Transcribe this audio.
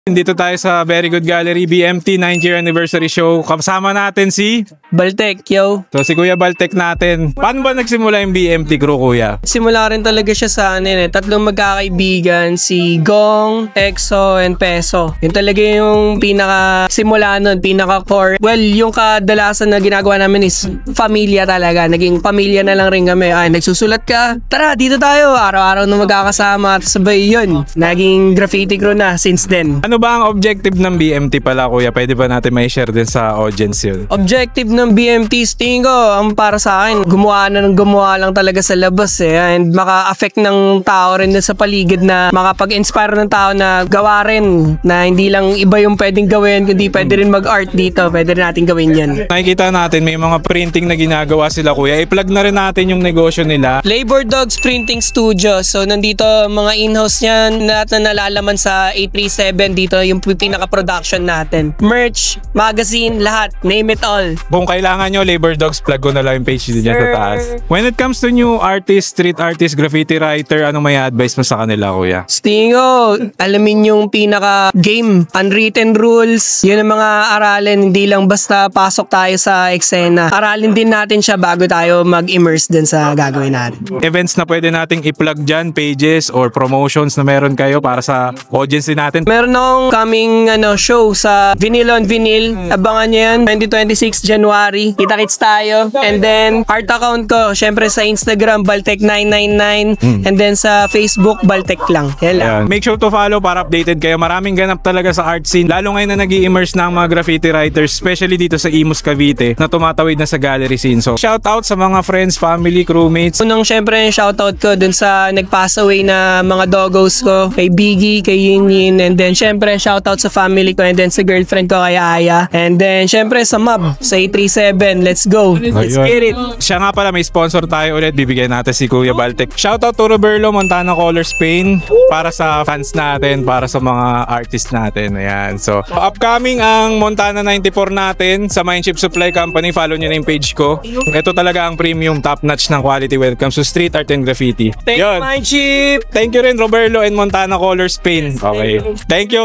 Dito tayo sa Very Good Gallery BMT 9th year anniversary show. Kasama natin si Baltek, yo. So si Kuya Baltek natin. Paano ba nagsimula yung BMT crew, Kuya? Simula rin talaga siya sa tatlong magkakaibigan, si Gong, Exo, and Peso. Yun talaga yung pinaka simula nun, pinaka core. Well, yung kadalasan na ginagawa namin is pamilya talaga. Naging pamilya na lang rin kami. Ay, nagsusulat ka, tara dito tayo. Araw-araw na magkakasama. Sabay yun. Naging graffiti crew na since then. Ano ba ang objective ng BMT pala, Kuya? Pwede ba natin may share din sa audience yun? Objective ng BMT, tingin ko, ang para sa akin, gumawa lang talaga sa labas and maka-affect ng tao rin sa paligid, na makapag-inspire ng tao na gawa rin, na hindi lang iba yung pwedeng gawin, kundi pwede rin mag-art dito, pwede rin natin gawin yan. Nakikita natin may mga printing na ginagawa sila, Kuya. I-plug na rin natin yung negosyo nila. Labor Dogs Printing Studio. So nandito mga in-house niyan, lahat na nalalaman sa 837 dito yung pinaka-production natin. Merch, magazine, lahat. Name it all. Kung kailangan nyo, Labor Dogs, plug ko na lang yung page niya sa taas. When it comes to new artist, street artist, graffiti writer, ano may advice mo sa kanila, Kuya? Stingo, alamin yung pinaka-game, unwritten rules, yun ang mga aralin, hindi lang basta pasok tayo sa eksena. Aralin din natin siya bago tayo mag-immerse din sa gagawin natin. Events na pwede nating i-plug dyan, pages or promotions na meron kayo para sa audience din natin. Meron akong coming show sa Vinyl on Vinyl. Abangan nyo yan, 2026 January. Kita-kits tayo. And then, art account ko, syempre sa Instagram, Baltek999. And then sa Facebook, Baltek lang. Yan lang. Make sure to follow para updated kayo. Maraming ganap talaga sa art scene. Lalo ngayon na nag-i-immerse na ang mga graffiti writers, especially dito sa Imus Cavite, na tumatawid na sa gallery scene. So, shout out sa mga friends, family, crewmates. Unang syempre, shoutout ko dun sa nag-pass away na mga doggos ko, kay Biggie, kay Yin Yin, and then syempre, shoutout sa family ko, and then sa girlfriend ko, kay Aya, and then syempre sa Mab, sa 837, let's go, let's get it. Siya nga pala, may sponsor tayo ulit, bibigyan natin si Kuya Baltek. Shoutout to Roberlo, Montana Color Spain, para sa fans natin, para sa mga artist natin. Ayan. So, upcoming ang Montana 94 natin sa Mindship Supply Company. Follow nyo na yung page ko. Ito talaga ang premium, top-notch ng quality when it comes to street art and graffiti. Thank you, Mindship! Thank you rin, Roberlo and Montana Color Spain. Okay. Thank you,